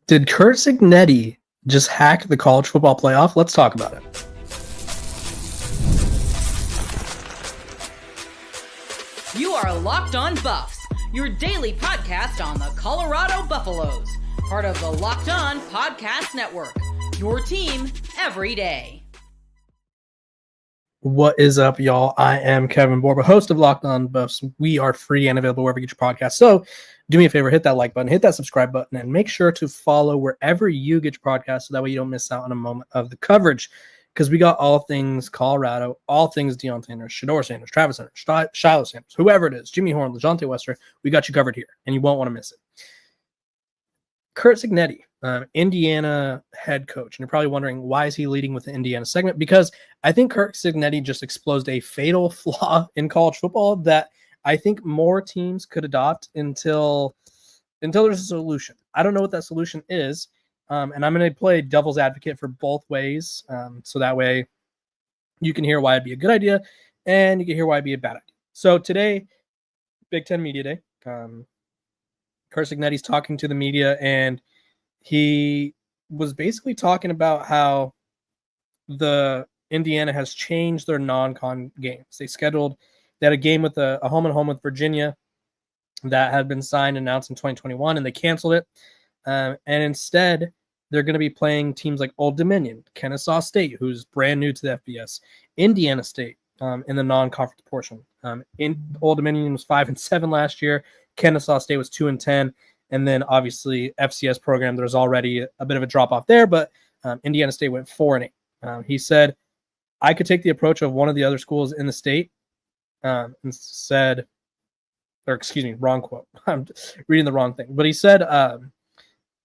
Did Curt Cignetti just hack the college football playoff? Let's talk about it. You are Locked On Buffs, your daily podcast on the Colorado Buffaloes, part of the Locked On Podcast Network, your team every day. What is up, y'all? I am Kevin Borba, host of Locked On Buffs. We are free and available wherever you get your podcast. So do me a favor, hit that like button, hit that subscribe button, and make sure to follow wherever you get your podcast so that way you don't miss out on a moment of the coverage, because we got all things Colorado, all things Deion Sanders, Shedeur Sanders, Travis Sanders, Shiloh Sanders, whoever it is, Jimmy Horn, LeJounte Wester. We got you covered here, and you won't want to miss it. Curt Cignetti, Indiana head coach. And you're probably wondering, why is he leading with the Indiana segment? Because I think Curt Cignetti just exposed a fatal flaw in college football that I think more teams could adopt until there's a solution. I don't know what that solution is. And I'm going to play devil's advocate for both ways. So that way you can hear why it'd be a good idea and you can hear why it'd be a bad idea. So today, Big Ten Media Day, Curt Cignetti's talking to the media, and he was basically talking about how the Indiana has changed their non-con games. They had a game with a home-and-home with Virginia that had been signed and announced in 2021, and they canceled it. And instead, they're going to be playing teams like Old Dominion, Kennesaw State, who's brand new to the FBS, Indiana State in the non-conference portion. Old Dominion was 5-7 last year. Kennesaw State was 2-10. And then obviously FCS program, there's already a bit of a drop off there, but Indiana State went 4-8. He said, I could take the approach of one of the other schools in the state and said, or excuse me, wrong quote. I'm reading the wrong thing. But he said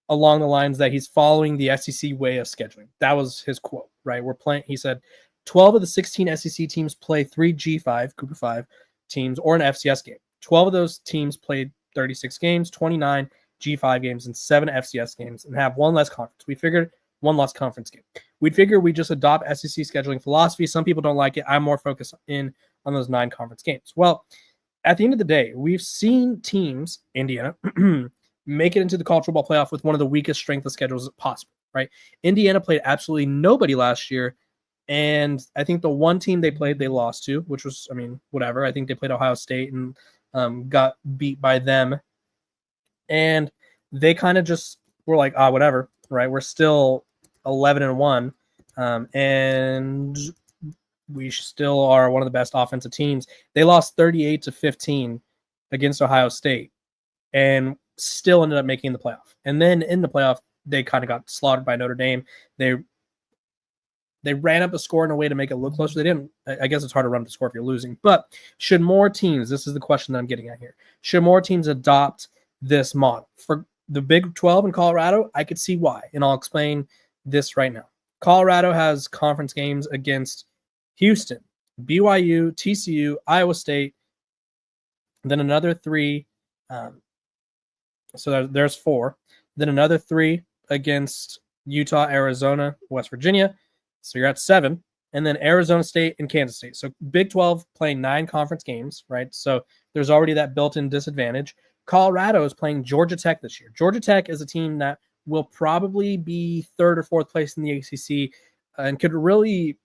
along the lines that he's following the SEC way of scheduling. That was his quote, right? He said, 12 of the 16 SEC teams play 3 G5, Group of 5 teams, or an FCS game. 12 of those teams played 36 games, 29 G5 games, and 7 FCS games, and have one less conference. We figured one less conference game. We'd figure we just adopt SEC scheduling philosophy. Some people don't like it. I'm more focused on those 9 conference games. Well, at the end of the day, we've seen teams, Indiana, make it into the college football playoff with one of the weakest strength of schedules possible, right? Indiana played absolutely nobody last year, and I think the one team they played, they lost to, which was, whatever. I think they played Ohio State and got beat by them. And they kind of just were like, whatever, right? We're still 11-1, and we still are one of the best offensive teams. They lost 38-15 against Ohio State and still ended up making the playoff. And then in the playoff, they kind of got slaughtered by Notre Dame. They ran up a score in a way to make it look closer. They didn't. I guess it's hard to run up the score if you're losing. But should more teams, this is the question that I'm getting at here, should more teams adopt this model? For the Big 12 in Colorado, I could see why, and I'll explain this right now. Colorado has conference games against Houston, BYU, TCU, Iowa State, then another 3. So there's 4. Then another 3 against Utah, Arizona, West Virginia. So you're at 7. And then Arizona State and Kansas State. So Big 12 playing 9 conference games, right? So there's already that built-in disadvantage. Colorado is playing Georgia Tech this year. Georgia Tech is a team that will probably be 3rd or 4th place in the ACC and could really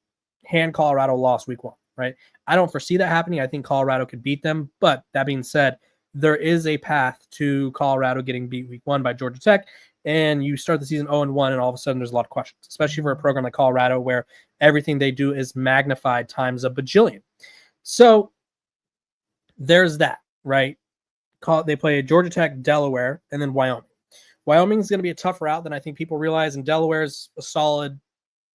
hand Colorado a loss week 1, right? I don't foresee that happening. I think Colorado could beat them. But that being said, there is a path to Colorado getting beat week 1 by Georgia Tech. And you start the season 0-1, and all of a sudden there's a lot of questions, especially for a program like Colorado where everything they do is magnified times a bajillion. So there's that, right? They play Georgia Tech, Delaware, and then Wyoming. Wyoming is going to be a tougher route than I think people realize, and Delaware is a solid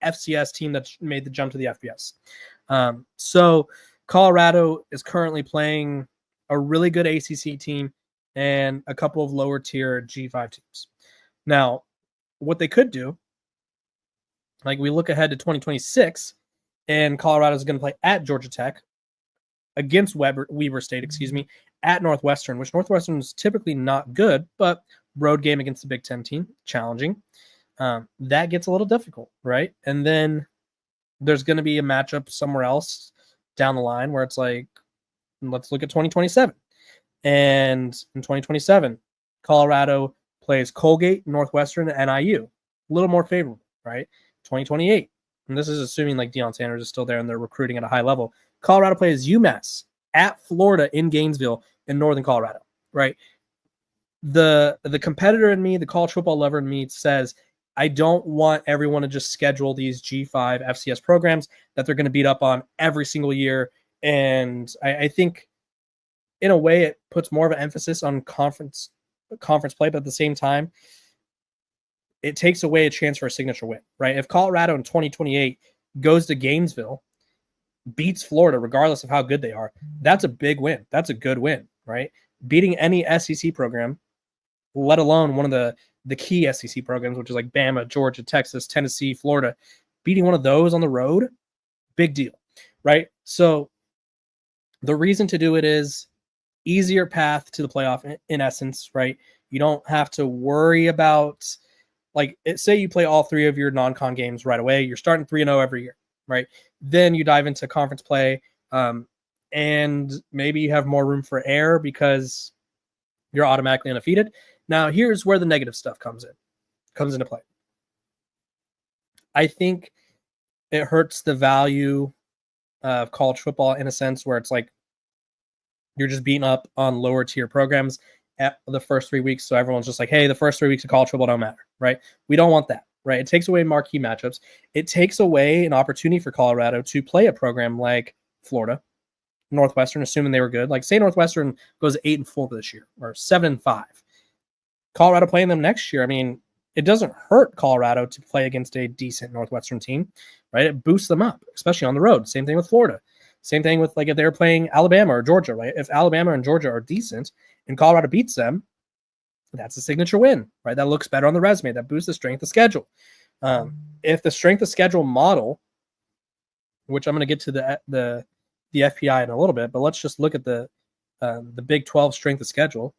FCS team that's made the jump to the FBS. So Colorado is currently playing a really good ACC team and a couple of lower tier G5 teams. Now, what they could do, like we look ahead to 2026, and Colorado is going to play at Georgia Tech, against Weber State, at Northwestern, which Northwestern is typically not good, but road game against the Big Ten team, challenging. That gets a little difficult, right? And then there's going to be a matchup somewhere else down the line where it's like, let's look at 2027. And in 2027, Colorado plays Colgate, Northwestern, and NIU. A little more favorable, right? 2028. And this is assuming like Deion Sanders is still there and they're recruiting at a high level. Colorado plays UMass at Florida in Gainesville in Northern Colorado, right? The competitor in me, the college football lover in me says, I don't want everyone to just schedule these G5 FCS programs that they're going to beat up on every single year. And I think in a way it puts more of an emphasis on conference play, but at the same time, it takes away a chance for a signature win, right? If Colorado in 2028 goes to Gainesville, beats Florida, regardless of how good they are, that's a big win. That's a good win, right? Beating any SEC program, let alone one of the key SEC programs, which is like Bama, Georgia, Texas, Tennessee, Florida, beating one of those on the road, big deal, right? So the reason to do it is easier path to the playoff in essence, right? You don't have to worry about, like, say you play all three of your non-con games right away. You're starting 3-0 every year, right? Then you dive into conference play, and maybe you have more room for error because you're automatically undefeated. Now, here's where the negative stuff comes into play. I think it hurts the value of college football in a sense where it's like you're just beating up on lower tier programs at the first 3 weeks. So everyone's just like, hey, the first 3 weeks of college football don't matter, right? We don't want that, right? It takes away marquee matchups. It takes away an opportunity for Colorado to play a program like Florida, Northwestern, assuming they were good. Like, say Northwestern goes 8-4 this year or 7-5. Colorado playing them next year. I mean, it doesn't hurt Colorado to play against a decent Northwestern team, right? It boosts them up, especially on the road. Same thing with Florida. Same thing with, like, if they're playing Alabama or Georgia, right? If Alabama and Georgia are decent and Colorado beats them, that's a signature win, right? That looks better on the resume. That boosts the strength of schedule. If the strength of schedule model, which I'm going to get to the FPI in a little bit, but let's just look at the Big 12 strength of schedule.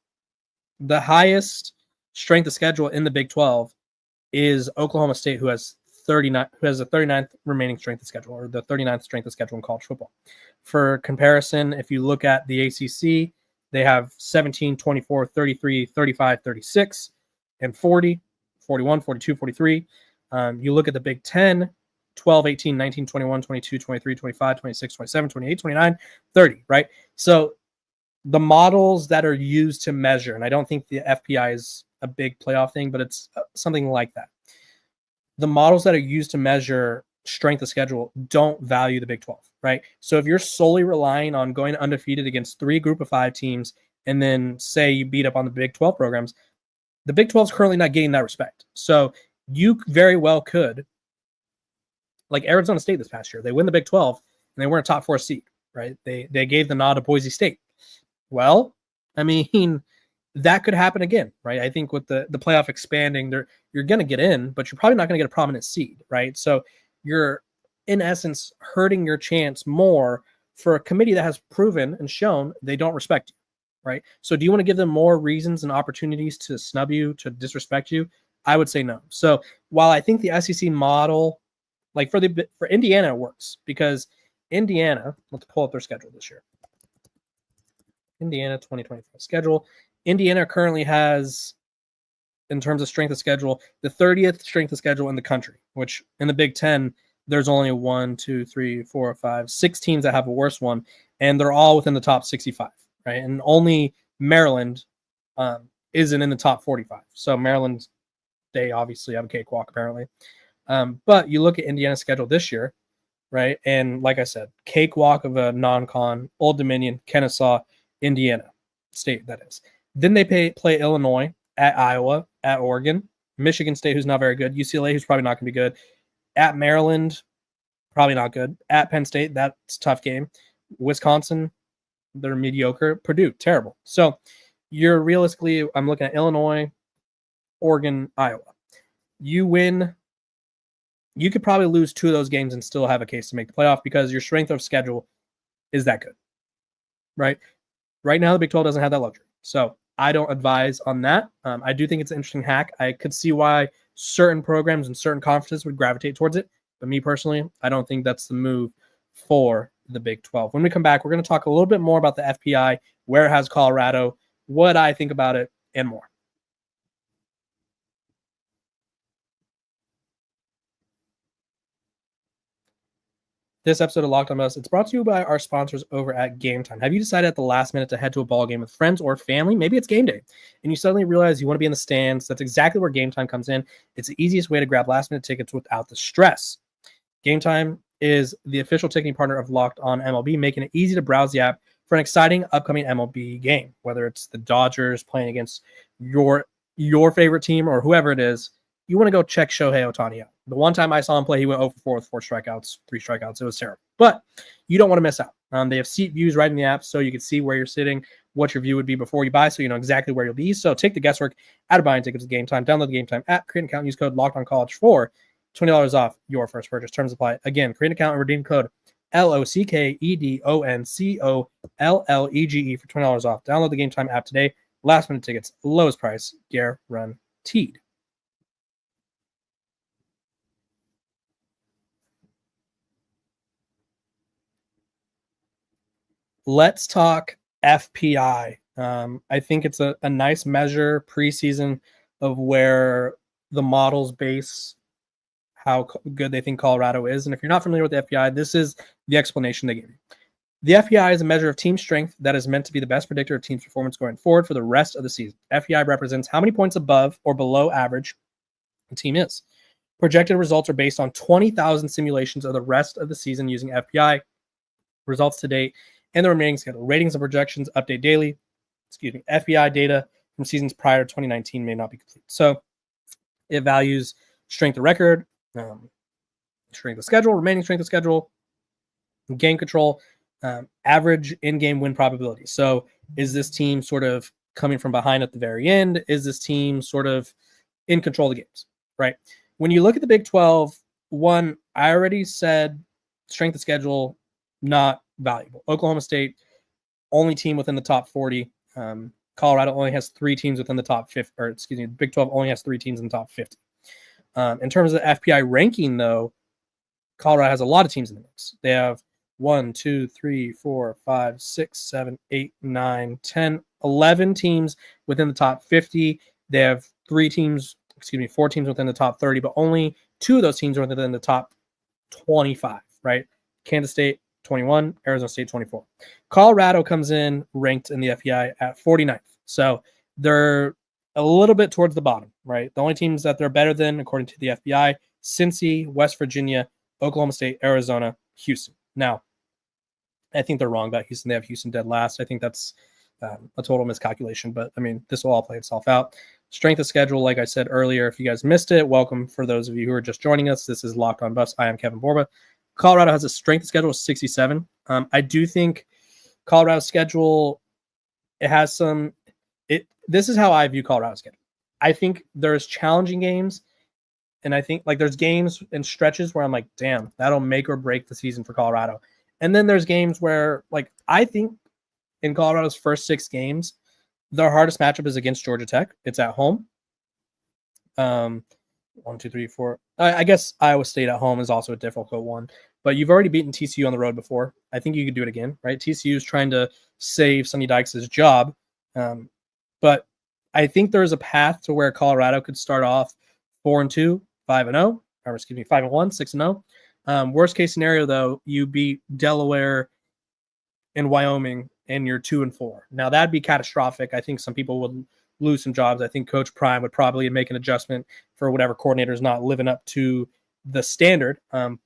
The highest strength of schedule in the Big 12 is Oklahoma State, who has the 39th remaining strength of schedule, or the 39th strength of schedule in college football. For comparison, if you look at the ACC, they have 17, 24, 33, 35, 36, and 40, 41, 42, 43. You look at the Big 10, 12, 18, 19, 21, 22, 23, 25, 26, 27, 28, 29, 30, right? So the models that are used to measure, and I don't think the FPI is a big playoff thing, but it's something like that. The models that are used to measure strength of schedule don't value the Big 12, right? So if you're solely relying on going undefeated against 3 group of 5 teams, and then say you beat up on the Big 12 programs, the Big 12 is currently not getting that respect. So you very well could, like Arizona State this past year, they win the Big 12 and they weren't a top 4 seed, right? They gave the nod to Boise State. Well, I mean, that could happen again, right? I think with the playoff expanding, you're going to get in, but you're probably not going to get a prominent seed, right? So you're, in essence, hurting your chance more for a committee that has proven and shown they don't respect you, right? So do you want to give them more reasons and opportunities to snub you, to disrespect you? I would say no. So while I think the SEC model, like for Indiana, it works because Indiana, let's pull up their schedule this year. Indiana 2025 schedule. Indiana currently has, in terms of strength of schedule, the 30th strength of schedule in the country, which in the Big 10, there's only 6 teams that have a worse one, and they're all within the top 65, right? And only Maryland isn't in the top 45. So Maryland, they obviously have a cakewalk apparently. But you look at Indiana's schedule this year, right? And like I said, cakewalk of a non-con, Old Dominion, Kennesaw, Indiana State, that is. Then they play Illinois, at Iowa, at Oregon, Michigan State, who's not very good, UCLA, who's probably not going to be good, at Maryland, probably not good, at Penn State, that's a tough game, Wisconsin, they're mediocre, Purdue, terrible. So you're realistically, I'm looking at Illinois, Oregon, Iowa. You win, you could probably lose 2 of those games and still have a case to make the playoff because your strength of schedule is that good, right? Right now, the Big 12 doesn't have that luxury. So I don't advise on that. I do think it's an interesting hack. I could see why certain programs and certain conferences would gravitate towards it. But me personally, I don't think that's the move for the Big 12. When we come back, we're going to talk a little bit more about the FPI, where it has Colorado, what I think about it, and more. This episode of Locked On Buffs, it's brought to you by our sponsors over at Gametime. Have you decided at the last minute to head to a ball game with friends or family? Maybe it's game day, and you suddenly realize you want to be in the stands. That's exactly where Gametime comes in. It's the easiest way to grab last-minute tickets without the stress. Gametime is the official ticketing partner of Locked On MLB, making it easy to browse the app for an exciting upcoming MLB game. Whether it's the Dodgers playing against your favorite team or whoever it is, you want to go check Shohei Ohtani out. The one time I saw him play, he went 0 for 4 with 4 strikeouts, 3 strikeouts. It was terrible. But you don't want to miss out. They have seat views right in the app, so you can see where you're sitting, what your view would be before you buy, so you know exactly where you'll be. So take the guesswork out of buying tickets at Gametime. Download the Gametime app, create an account, and use code LOCKEDONCollege for $20 off your first purchase. Terms apply. Again, create an account and redeem code LOCKEDONCOLLEGE for $20 off. Download the Gametime app today. Last minute tickets, lowest price, guaranteed. Let's talk FPI. I think it's a nice measure preseason of where the models base how good they think Colorado is. And if you're not familiar with the FPI, this is the explanation they give you. The FPI is a measure of team strength that is meant to be the best predictor of team's performance going forward for the rest of the season. FPI represents how many points above or below average the team is. Projected results are based on 20,000 simulations of the rest of the season using FPI results to date and the remaining schedule. Ratings and projections update daily. FPI data from seasons prior to 2019 may not be complete. So it values strength of record, strength of schedule, remaining strength of schedule, game control, average in-game win probability. So is this team sort of coming from behind at the very end? Is this team sort of in control of the games, right? When you look at the Big 12, one, I already said strength of schedule, not valuable. Oklahoma State, only team within the top 40. Colorado only has 3 teams within the top 50, Big 12 only has 3 teams in the top 50. In terms of the FPI ranking, though, Colorado has a lot of teams in the mix. They have 1, 2, 3, 4, 5, 6, 7, 8, 9, 10, 11 teams within the top 50. They have 4 teams within the top 30, but only 2 of those teams are within the top 25, right? Kansas State, 21, Arizona State, 24. Colorado comes in ranked in the FPI at 49th. So they're a little bit towards the bottom, right? The only teams that they're better than, according to the FBI, Cincy, West Virginia, Oklahoma State, Arizona, Houston. Now, I think they're wrong about Houston. They have Houston dead last. I think that's a total miscalculation, but I mean, this will all play itself out. Strength of schedule, like I said earlier, if you guys missed it, welcome for those of you who are just joining us. This is Locked On Buffs. I am Kevin Borba. Colorado has a strength of schedule of 67. I do think Colorado's schedule, it has some, this is how I view Colorado's schedule. I think there's challenging games, and I think like there's games and stretches where I'm like, damn, that'll make or break the season for Colorado. And then there's games where, like, I think in Colorado's first 6 games, their hardest matchup is against Georgia Tech. It's at home. 1, 2, 3, 4. I guess Iowa State at home is also a difficult one, but you've already beaten TCU on the road before. I think you could do it again, right? TCU is trying to save Sonny Dykes' job, but I think there is a path to where Colorado could start off 4-2, 5-0, or 5-1, 6-0. Worst case scenario, though, you beat Delaware and Wyoming, and you're 2-4. Now that'd be catastrophic. I think some people would lose some jobs. I think Coach Prime would probably make an adjustment for whatever coordinator is not living up to the standard.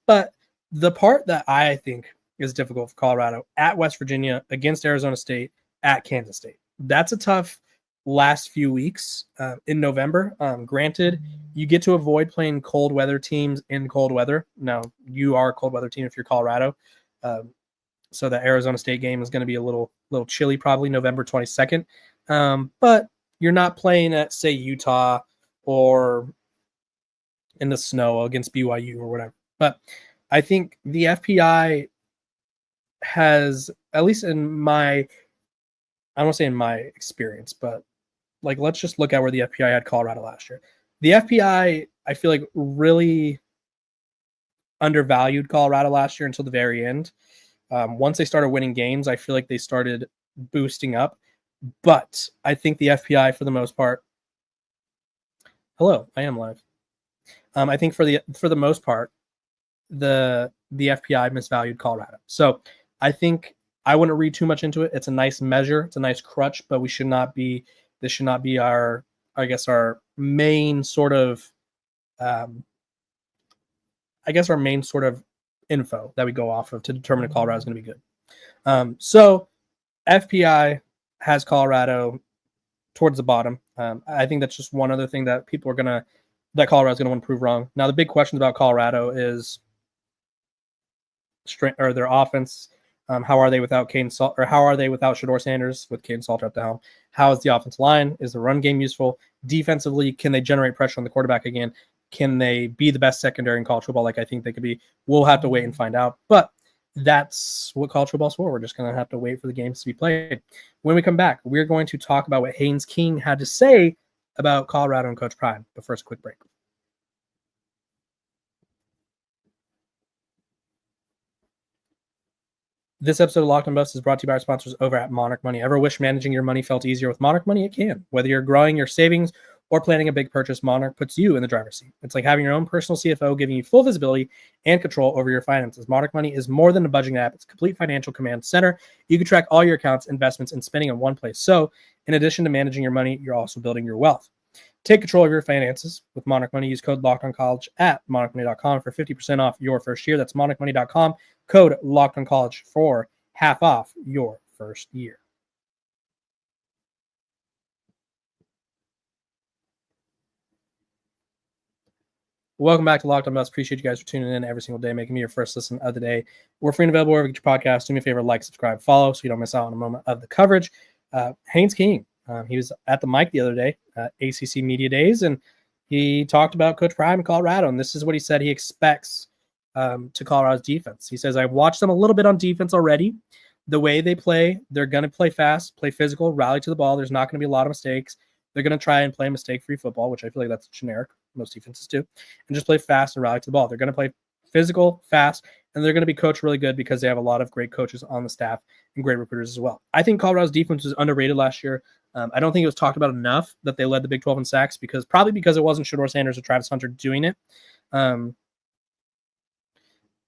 But the part that I think is difficult for Colorado, at West Virginia, against Arizona State, at Kansas State. That's a tough last few weeks in November. Granted, you get to avoid playing cold weather teams in cold weather. Now, you are a cold weather team if you're Colorado. So the Arizona State game is going to be a little chilly, probably November 22nd. But you're not playing at, say, Utah or in the snow against BYU or whatever. But I think the FPI has, at least in my, I don't want to say in my experience, but like, let's just look at where the FPI had Colorado last year. The FPI, I feel like, really undervalued Colorado last year until the very end. Once they started winning games, I feel like they started boosting up. But I think the FPI, for the most part, hello, I am live. I think for the most part, the the FPI misvalued Colorado. So I think I wouldn't read too much into it. It's a nice measure. It's a nice crutch, but this should not be our, I guess, our main sort of, our main sort of info that we go off of to determine if Colorado is going to be good. So FPI has Colorado towards the bottom. I think that's just one other thing that that Colorado's going to want to prove wrong. Now, the big question about Colorado is their offense. How are they without how are they without Shedeur Sanders with Caden Salter at the helm? How is the offensive line? Is the run game useful? Defensively, can they generate pressure on the quarterback again? Can they be the best secondary in college football like I think they could be? We'll have to wait and find out. But that's what college football's for. We're just going to have to wait for the games to be played. When we come back, we're going to talk about what Haynes King had to say about Colorado and Coach Prime. But first, a quick break. This episode of Locked On Buffs is brought to you by our sponsors over at Monarch Money. Ever wish managing your money felt easier with Monarch Money? It can. Whether you're growing your savings or planning a big purchase, Monarch puts you in the driver's seat. It's like having your own personal CFO, giving you full visibility and control over your finances. Monarch Money is more than a budgeting app. It's a complete financial command center. You can track all your accounts, investments, and spending in one place. So in addition to managing your money, you're also building your wealth. Take control of your finances with Monarch Money. Use code LOCKEDONCollege at monarchmoney.com for 50% off your first year. That's monarchmoney.com. Code LOCKEDONCollege for half off your first year. Welcome back to Locked On Buffs. Appreciate you guys for tuning in every single day, making me your first listen of the day. We're free and available wherever you get your podcast. Do me a favor, like, subscribe, follow, so you don't miss out on a moment of the coverage. Haynes King, he was at the mic the other day, ACC Media Days, and he talked about Coach Prime in Colorado, and this is what he said he expects to Colorado's defense. He says, I've watched them a little bit on defense already. The way they play, they're going to play fast, play physical, rally to the ball. There's not going to be a lot of mistakes. They're going to try and play mistake-free football, which I feel like that's generic. Most defenses do. And just play fast and rally to the ball. They're going to play physical, fast, and they're going to be coached really good because they have a lot of great coaches on the staff and great recruiters as well. I think Colorado's defense was underrated last year. I don't think it was talked about enough that they led the Big 12 in sacks because it wasn't Shedeur Sanders or Travis Hunter doing it.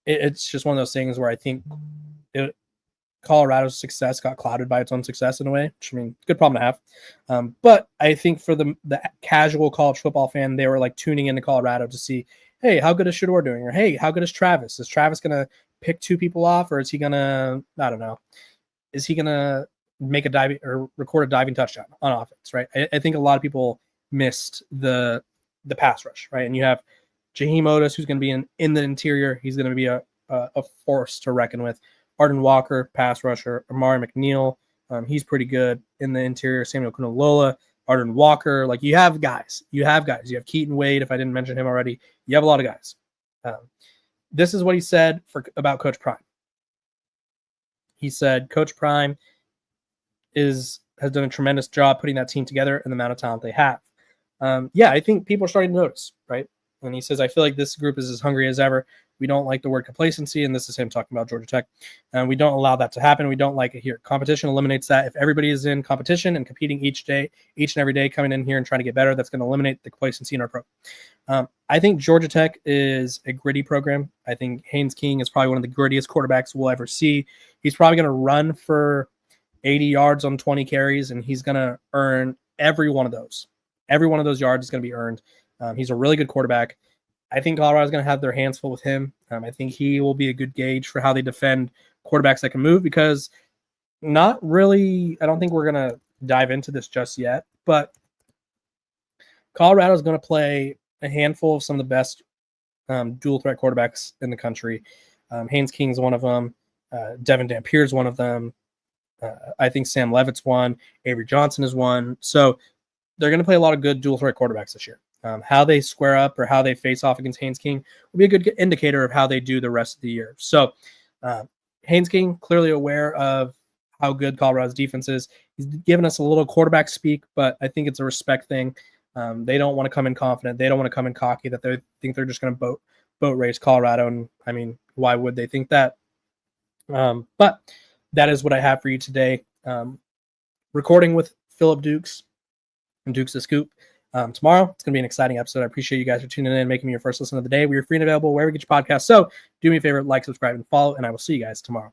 It's just one of those things where I think Colorado's success got clouded by its own success in a way, which, I mean, good problem to have. But I think for the casual college football fan, they were like tuning into Colorado to see, hey, how good is Shedeur doing? Or, hey, how good is Travis? Is Travis going to pick two people off, or is he going to, I don't know, is he going to make a diving or record a diving touchdown on offense, right? I think a lot of people missed the pass rush, right? And you have Jaheim Otis, who's going to be in the interior. He's going to be a force to reckon with. Arden Walker, pass rusher. Amari McNeil, he's pretty good in the interior. Samuel Kunolola, Arden Walker. Like, you have guys. You have Keaton Wade, if I didn't mention him already. You have a lot of guys. This is what he said about Coach Prime. He said, Coach Prime has done a tremendous job putting that team together and the amount of talent they have. I think people are starting to notice, right? And he says, I feel like this group is as hungry as ever. We don't like the word complacency, and this is him talking about Georgia Tech. And we don't allow that to happen. We don't like it here. Competition eliminates that. If everybody is in competition and competing each and every day, coming in here and trying to get better, that's going to eliminate the complacency in our program. I think Georgia Tech is a gritty program. I think Haynes King is probably one of the grittiest quarterbacks we'll ever see. He's probably going to run for 80 yards on 20 carries, and he's going to earn every one of those. Every one of those yards is going to be earned. He's a really good quarterback. I think Colorado's going to have their hands full with him. I think he will be a good gauge for how they defend quarterbacks that can move, because not really, I don't think we're going to dive into this just yet, but Colorado's going to play a handful of some of the best dual threat quarterbacks in the country. Haynes King is one of them. Devin Dampier is one of them. I think Sam Levitt's one. Avery Johnson is one. So they're going to play a lot of good dual threat quarterbacks this year. How they square up or how they face off against Haynes King will be a good indicator of how they do the rest of the year. So Haynes King, clearly aware of how good Colorado's defense is. He's given us a little quarterback speak, but I think it's a respect thing. They don't want to come in confident. They don't want to come in cocky that they think they're just going to boat race Colorado. And I mean, why would they think that? But that is what I have for you today. Recording with Philip Dukes and Dukes the Scoop. tomorrow. It's going to be an exciting episode. I appreciate you guys for tuning in and making me your first listen of the day. We are free and available wherever you get your podcast. So do me a favor, like, subscribe, and follow, and I will see you guys tomorrow.